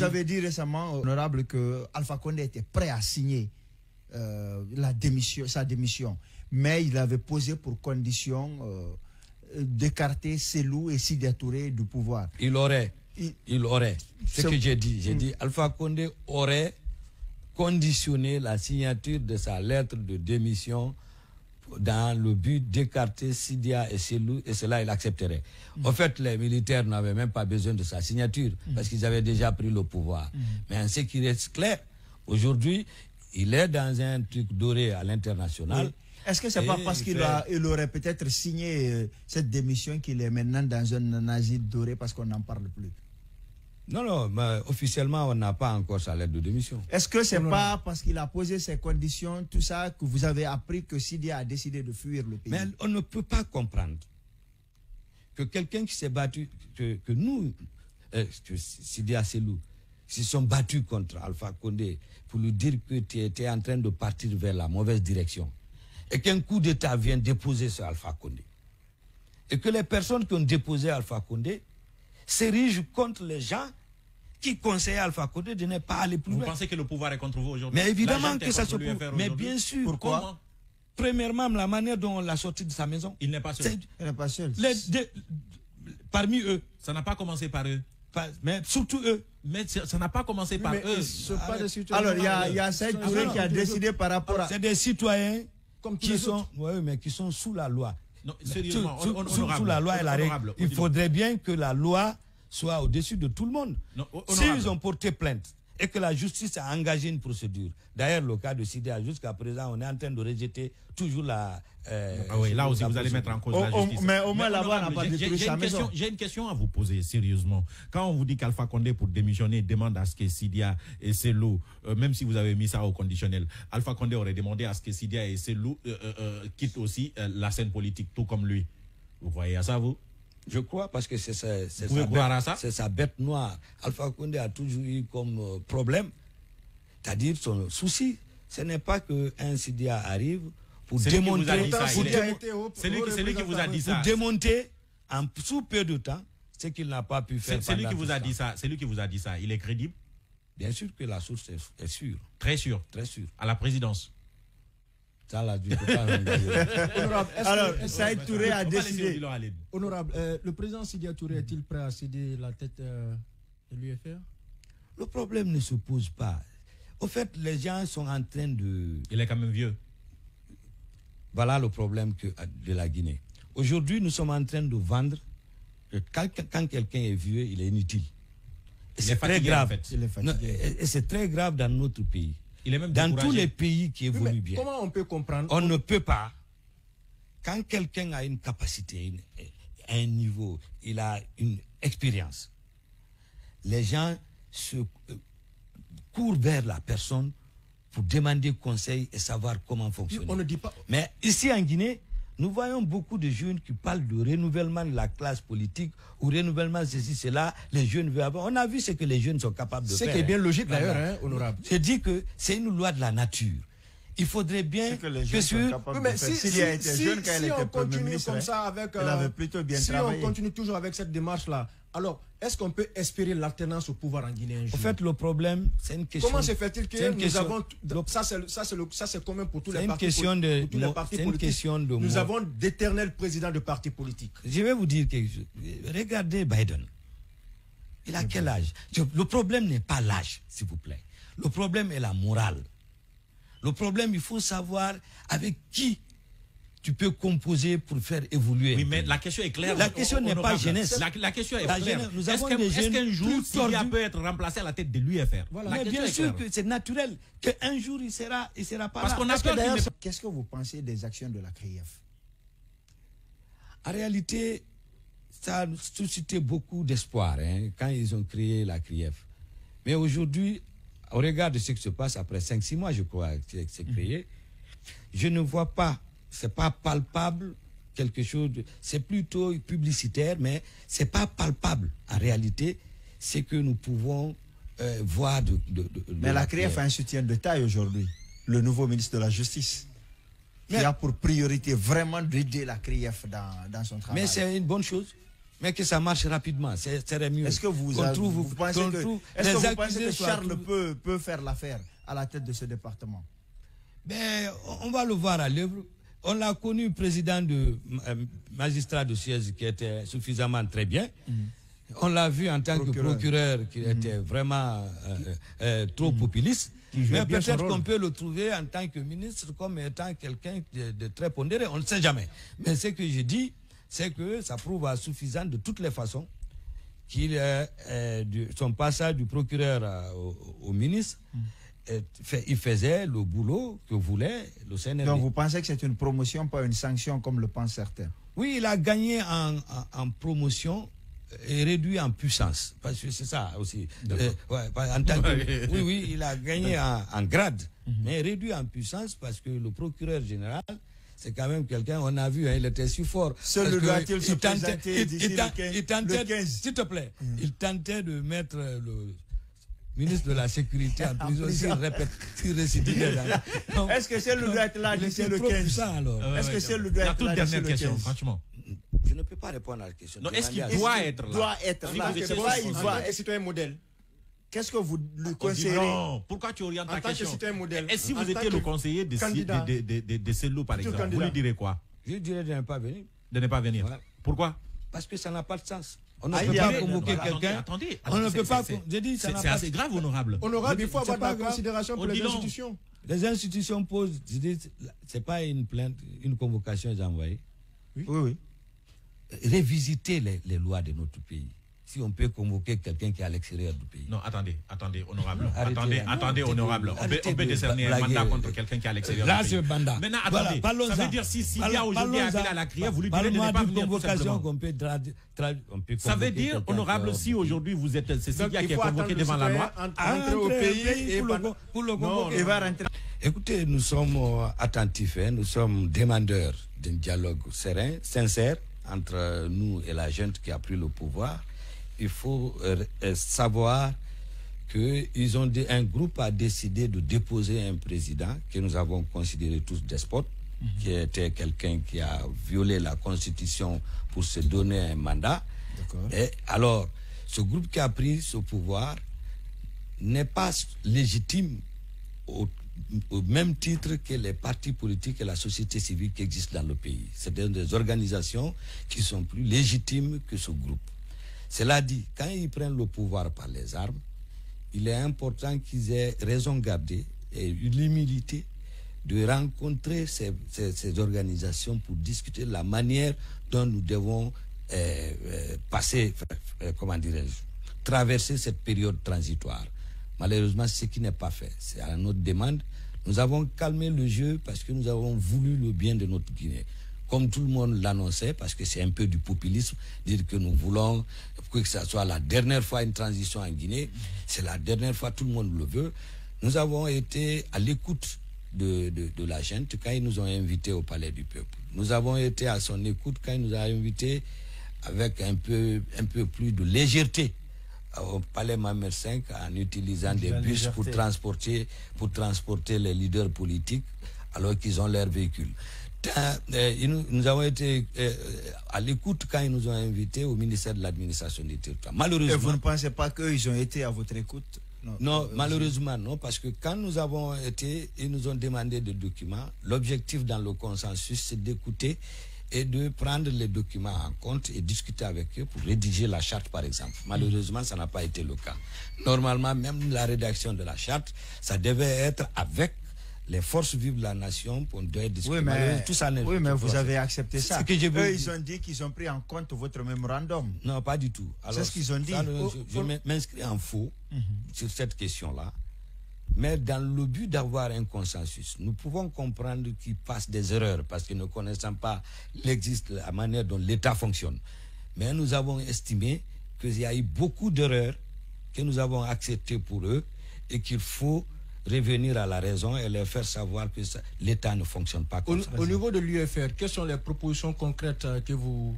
avez dit récemment, honorable, que Alpha Condé était prêt à signer sa démission, mais il avait posé pour condition d'écarter Cellou et Sidya Touré du pouvoir. Il aurait. C'est ce que j'ai dit. J'ai dit Alpha Condé aurait conditionné la signature de sa lettre de démission dans le but d'écarter Sidya et Cellou, et cela il accepterait. En fait, les militaires n'avaient même pas besoin de sa signature parce qu'ils avaient déjà pris le pouvoir. Mais ce qui reste clair, aujourd'hui, il est dans un truc doré à l'international. Oui. Est-ce que c'est pas parce qu'il aurait peut-être signé cette démission qu'il est maintenant dans un asile doré parce qu'on n'en parle plus? Non, mais officiellement, on n'a pas encore sa lettre de démission. Est-ce que c'est pas parce qu'il a posé ses conditions, tout ça, que vous avez appris que Sidya a décidé de fuir le pays? Mais on ne peut pas comprendre que quelqu'un qui s'est battu, que Sidya Cellou, se sont battus contre Alpha Condé pour lui dire que tu étais en train de partir vers la mauvaise direction, et qu'un coup d'État vient déposer sur Alpha Condé, et que les personnes qui ont déposé Alpha Condé s'érigent contre les gens qui conseillaient Alpha Condé de ne pas aller plus loin. Vous pensez que le pouvoir est contre vous aujourd'hui? Mais évidemment que ça se peut. Mais bien sûr. Pourquoi? Premièrement, la manière dont on l'a sorti de sa maison. Il n'est pas seul. Il n'est pas seul. Parmi eux. Ça n'a pas commencé par eux. Mais surtout eux. Mais ça n'a pas commencé par eux. Alors, il y a Saïd Touré qui a décidé par rapport à... C'est des citoyens qui sont sous la loi. Non, sérieusement, sous la loi et la règle. Il faudrait bien que la loi soit au-dessus de tout le monde. S'ils ont porté plainte et que la justice a engagé une procédure, d'ailleurs le cas de Sidya, jusqu'à présent on est en train de rejeter toujours la... là aussi vous allez mettre en cause la justice. Mais au moins là-bas on n'a pas détruit sa maison. J'ai une question à vous poser sérieusement. Quand on vous dit qu'Alpha Condé pour démissionner demande à ce que Sidya et Cellou, même si vous avez mis ça au conditionnel, Alpha Condé aurait demandé à ce que Sidya et Cellou quittent aussi la scène politique, tout comme lui. Vous voyez à ça, vous? Je crois, parce que c'est sa bête noire. Alpha Condé a toujours eu comme problème, c'est-à-dire son souci, ce n'est pas qu'un Sidya arrive pour démonter, c'est lui qui vous a dit ça. Pour démonter en sous peu de temps ce qu'il n'a pas pu faire. C'est lui qui vous a dit ça. C'est lui qui vous a dit ça. Il est crédible? Bien sûr que la source est sûre. Très sûre. Très sûre. À la présidence. Ça, là, je ne peux pas. Honorable, alors, Saïd Touré a décidé. Honorable, le président Sidya Touré est-il prêt à céder la tête de l'UFR? Le problème ne se pose pas. Au fait, les gens sont en train de... Il est quand même vieux. Voilà le problème de la Guinée. Aujourd'hui, nous sommes en train de vendre que quand quelqu'un est vieux, il est inutile. C'est très grave. Il est fatigué. Et c'est très grave dans notre pays. Il est même dans tous les pays qui évoluent bien. Comment on peut comprendre? On ne peut pas. Quand quelqu'un a une capacité, un niveau, il a une expérience, les gens se courent vers la personne pour demander conseil et savoir comment fonctionner. On ne dit pas... Mais ici en Guinée, nous voyons beaucoup de jeunes qui parlent de renouvellement de la classe politique ou renouvellement de ceci, cela. Les jeunes veulent avoir. On a vu ce que les jeunes sont capables de faire. C'est qui est bien logique d'ailleurs, hein, honorable. Je dis que c'est une loi de la nature. Il faudrait bien que les jeunes sont capables de faire. Si on continue comme ça avec... elle avait plutôt bien travaillé. Si on continue toujours avec cette démarche-là, alors est-ce qu'on peut espérer l'alternance au pouvoir en Guinée un jour? En fait, le problème, c'est une question... Comment se fait-il que nous avons... Ça, c'est commun pour tous les partis politiques. Nous avons d'éternels présidents de partis politiques. Je vais vous dire quelque chose. Regardez Biden. Il a quel âge? Le problème n'est pas l'âge, s'il vous plaît. Le problème est la morale. Le problème, il faut savoir avec qui tu peux composer pour faire évoluer. Oui, mais la question est claire. La question n'est pas jeunesse. La question est claire. Est-ce qu'un jour, Sidya peut être remplacé à la tête de l'UFR? Mais bien sûr que c'est naturel qu'un jour, il sera pas parce là. qu'on a peur qu'il... Qu'est-ce que vous pensez des actions de la CRIEF? En réalité, ça a suscité beaucoup d'espoir quand ils ont créé la CRIEF. Mais aujourd'hui, au regard de ce qui se passe après 5-6 mois, je crois, que c'est créé, je ne vois pas, c'est pas palpable quelque chose, c'est plutôt publicitaire, mais c'est pas palpable. En réalité, c'est que nous pouvons voir mais la CRIEF a un soutien de taille aujourd'hui, le nouveau ministre de la Justice, qui a pour priorité vraiment d'aider la CRIEF dans son travail. Mais c'est une bonne chose. mais que ça marche rapidement. C'est mieux. Est-ce que vous pensez que Charles peut faire l'affaire à la tête de ce département? Ben, on va le voir à l'œuvre. On l'a connu président de magistrat de siège qui était suffisamment très bien. On l'a vu en tant que procureur qui était vraiment trop populiste. Mais peut-être qu'on peut le trouver en tant que ministre comme étant quelqu'un de très pondéré. On ne sait jamais. Mais ce que je dis, c'est que ça prouve à suffisant de toutes les façons qu'il son passage du procureur au ministre, il faisait le boulot que voulait le CNRD. Donc vous pensez que c'est une promotion, pas une sanction comme le pensent certains? Oui, il a gagné en promotion et réduit en puissance. Parce que c'est ça aussi. Oui, il a gagné en grade, mais réduit en puissance parce que le procureur général, c'est quand même quelqu'un, on a vu, il était si fort. Seul doit-il se présenter d'ici le 15? S'il te plaît, il tentait de mettre le ministre de la Sécurité en prison s'il récidivait. Est-ce que c'est le doit être là d'ici le 15? Est-ce que c'est le doit être là d'ici le 15? Franchement. Je ne peux pas répondre à la question. Non, est-ce qu'il doit être là? Doit être là. Il doit être un modèle. Qu'est-ce que vous lui conseillez? Non, pourquoi tu orientes ta question? Et si vous étiez le conseiller de Cellou, par exemple, vous lui direz quoi? Je dirais de ne pas venir. De ne pas venir. Voilà. Pourquoi? Parce que ça n'a pas de sens. On ne peut pas convoquer quelqu'un. Attendez. On ne peut pas. C'est assez grave, honorable. Honorable, il faut avoir de la considération pour les institutions. Les institutions posent. Je dis, c'est pas une plainte, une convocation est envoyée. Oui. Révisiter les lois de notre pays. Si on peut convoquer quelqu'un qui est à l'extérieur du pays. Non, attendez, honorable. Attendez, honorable. On peut décerner un mandat contre quelqu'un qui est à l'extérieur du pays. Maintenant, attendez. Ça veut dire si il y a aujourd'hui appel à la crière, vous lui direz de ne pas venir tout simplement. Ça veut dire, honorable, si aujourd'hui vous êtes Cécilia qui est convoqué devant la loi, entrer au pays pour le convoquer. Écoutez, nous sommes attentifs, nous sommes demandeurs d'un dialogue serein, sincère entre nous et la junte qui a pris le pouvoir. Il faut savoir qu'un groupe a décidé de déposer un président que nous avons considéré tous despote, qui était quelqu'un qui a violé la Constitution pour se donner un mandat. Et alors, ce groupe qui a pris ce pouvoir n'est pas légitime au même titre que les partis politiques et la société civile qui existent dans le pays. C'est des organisations qui sont plus légitimes que ce groupe. Cela dit, quand ils prennent le pouvoir par les armes, il est important qu'ils aient raison gardée et l'humilité de rencontrer ces organisations pour discuter de la manière dont nous devons traverser cette période transitoire. Malheureusement, c'est ce qui n'est pas fait. C'est à notre demande. Nous avons calmé le jeu parce que nous avons voulu le bien de notre Guinée. Comme tout le monde l'annonçait, parce que c'est un peu du populisme, dire que nous voulons que ce soit la dernière fois une transition en Guinée, c'est la dernière fois, tout le monde le veut. Nous avons été à l'écoute de la gente quand ils nous ont invités au Palais du Peuple. Nous avons été à son écoute quand il nous a invités avec un peu plus de légèreté au Palais Mohamed V en utilisant des bus pour transporter les leaders politiques alors qu'ils ont leur véhicule. Nous avons été à l'écoute quand ils nous ont invités au ministère de l'administration du territoire. Malheureusement. Et vous ne pensez pas qu'ils ont été à votre écoute? Non, malheureusement non, parce que quand nous avons été, ils nous ont demandé des documents. L'objectif dans le consensus, c'est d'écouter et de prendre les documents en compte et discuter avec eux pour rédiger la charte, par exemple. Malheureusement, ça n'a pas été le cas. Normalement, même la rédaction de la charte, ça devait être avec les forces vives de la nation pour discuter. Oui, mais vous avez accepté ça. Eux, ils ont dit qu'ils ont pris en compte votre mémorandum. Non, pas du tout. C'est ce qu'ils ont dit. Je m'inscris en faux sur cette question-là. Mais dans le but d'avoir un consensus, nous pouvons comprendre qu'ils passent des erreurs parce qu'ils ne connaissent pas la manière dont l'État fonctionne. Mais nous avons estimé qu'il y a eu beaucoup d'erreurs que nous avons acceptées pour eux et qu'il faut revenir à la raison et leur faire savoir que l'État ne fonctionne pas comme ça. Au niveau de l'UFR, quelles sont les propositions concrètes que vous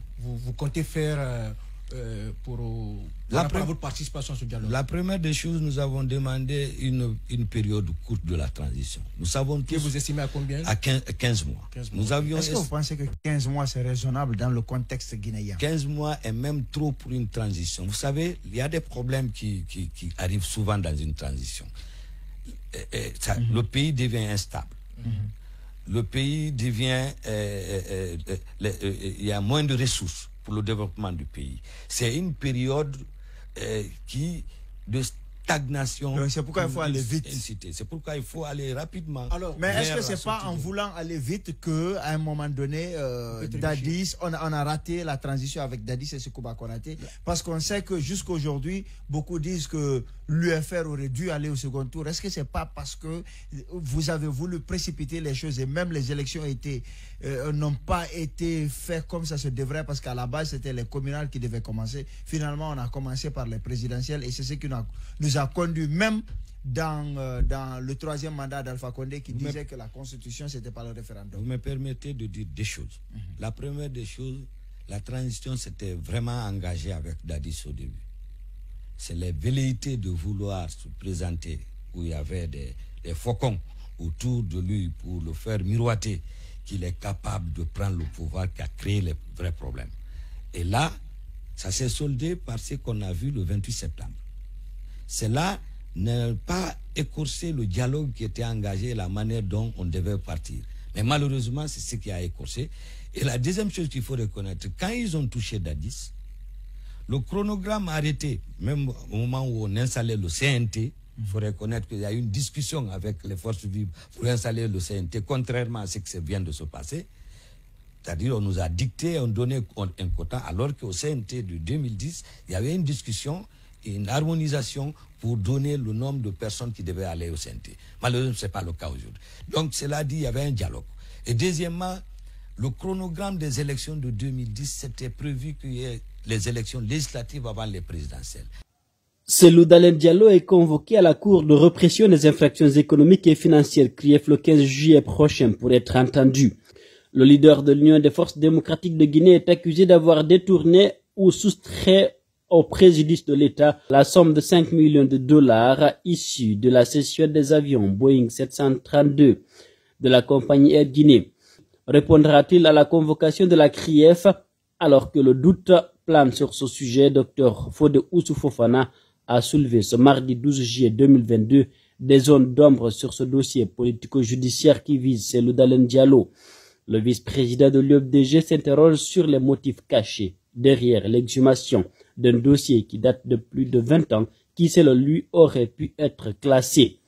comptez faire votre participation à ce dialogue? La première des choses, nous avons demandé une période courte de la transition. Nous savons que vous estimez à combien? À 15 mois. 15 mois. Est-ce que vous pensez que 15 mois c'est raisonnable dans le contexte guinéen? 15 mois est même trop pour une transition. Vous savez, il y a des problèmes qui arrivent souvent dans une transition. Le pays devient instable. Le pays devient... il y a moins de ressources pour le développement du pays. C'est une période de stagnation. C'est pourquoi il faut aller vite. C'est pourquoi il faut aller rapidement. Alors, mais est-ce que c'est pas en voulant aller vite que, à un moment donné, Dadis, on a raté la transition avec Dadis et Sekouba Konaté, parce qu'on sait que jusqu'aujourd'hui, beaucoup disent que l'UFR aurait dû aller au second tour. Est-ce que c'est pas parce que vous avez voulu précipiter les choses et même les élections n'ont pas été faites comme ça se devrait, parce qu'à la base c'était les communales qui devaient commencer. Finalement, on a commencé par les présidentielles et c'est ce qui nous a conduit même dans le troisième mandat d'Alpha Condé qui disait que la constitution c'était pas le référendum. Vous me permettez de dire des choses. La première des choses, la transition s'était vraiment engagée avec Dadis au début. C'est les velléités de vouloir se présenter où il y avait des faucons autour de lui pour le faire miroiter qu'il est capable de prendre le pouvoir qui a créé les vrais problèmes. Et là, ça s'est soldé par ce qu'on a vu le 28 septembre. Cela n'a pas écorché le dialogue qui était engagé, la manière dont on devait partir. Mais malheureusement, c'est ce qui a écorché. Et la deuxième chose qu'il faut reconnaître, quand ils ont touché Dadis, le chronogramme arrêté, même au moment où on installait le CNT, il faut reconnaître qu'il y a eu une discussion avec les forces vives pour installer le CNT, contrairement à ce qui vient de se passer. C'est-à-dire on nous a dicté, on donnait un quota, alors qu'au CNT de 2010, il y avait une discussion et une harmonisation pour donner le nombre de personnes qui devaient aller au CNT. Malheureusement, ce n'est pas le cas aujourd'hui. Donc, cela dit, il y avait un dialogue. Et deuxièmement, le chronogramme des élections de 2010, c'était prévu qu'il y ait les élections législatives avant les présidentielles. Cellou Dalein Diallo est convoqué à la Cour de répression des infractions économiques et financières, CRIEF, le 15 juillet prochain pour être entendu. Le leader de l'Union des forces démocratiques de Guinée est accusé d'avoir détourné ou soustrait au préjudice de l'État la somme de 5 millions de dollars issue de la cession des avions Boeing 732 de la compagnie Air Guinée. Répondra-t-il à la convocation de la CRIEF alors que le doute plane sur ce sujet? Dr Fode Oussou Fofana a soulevé ce mardi 12 juillet 2022 des zones d'ombre sur ce dossier politico-judiciaire qui vise Cellou Dalein Diallo. Le vice-président de l'UFDG s'interroge sur les motifs cachés derrière l'exhumation d'un dossier qui date de plus de 20 ans qui, selon lui, aurait pu être classé.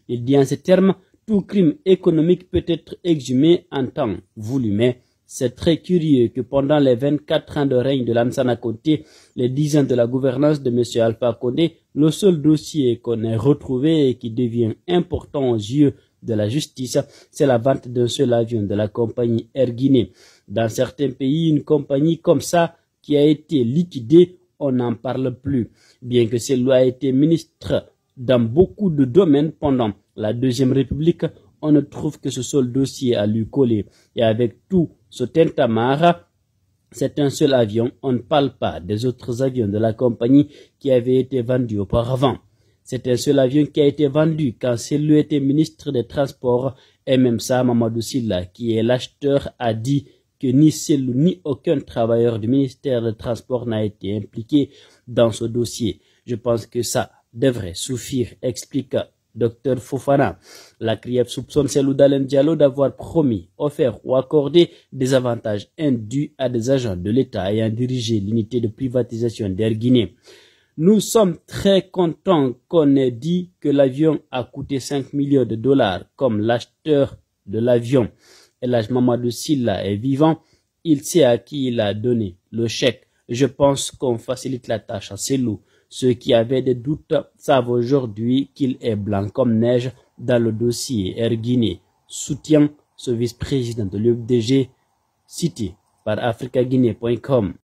Il dit en ces termes, tout crime économique peut être exhumé en temps voulu, mais c'est très curieux que pendant les 24 ans de règne de Lansana Conté, les 10 ans de la gouvernance de M. Alpha Condé, le seul dossier qu'on ait retrouvé et qui devient important aux yeux de la justice, c'est la vente d'un seul avion de la compagnie Air Guinée. Dans certains pays, une compagnie comme ça qui a été liquidée, on n'en parle plus. Bien que Cellou a été ministre dans beaucoup de domaines pendant la Deuxième République, on ne trouve que ce seul dossier à lui coller. Et avec tout ce tintamarre, c'est un seul avion, on ne parle pas des autres avions de la compagnie qui avaient été vendus auparavant. C'est un seul avion qui a été vendu quand Cellou était ministre des Transports, et même ça, Mamadou Sylla, qui est l'acheteur, a dit que ni Cellou ni aucun travailleur du ministère des Transports n'a été impliqué dans ce dossier. Je pense que ça devrait suffire, explique Dr Fofana. La CRIEF soupçonne Cellou Dalein Diallo d'avoir promis, offert ou accordé des avantages indus à des agents de l'État ayant dirigé l'unité de privatisation d'Air Guinée. Nous sommes très contents qu'on ait dit que l'avion a coûté 5 millions de dollars comme l'acheteur de l'avion. Elhadji Mamadou Sylla est vivant, il sait à qui il a donné le chèque. Je pense qu'on facilite la tâche à Cellou. Ceux qui avaient des doutes savent aujourd'hui qu'il est blanc comme neige dans le dossier Air Guinée. Soutient ce vice-président de l'UFDG, cité par africaguinée.com.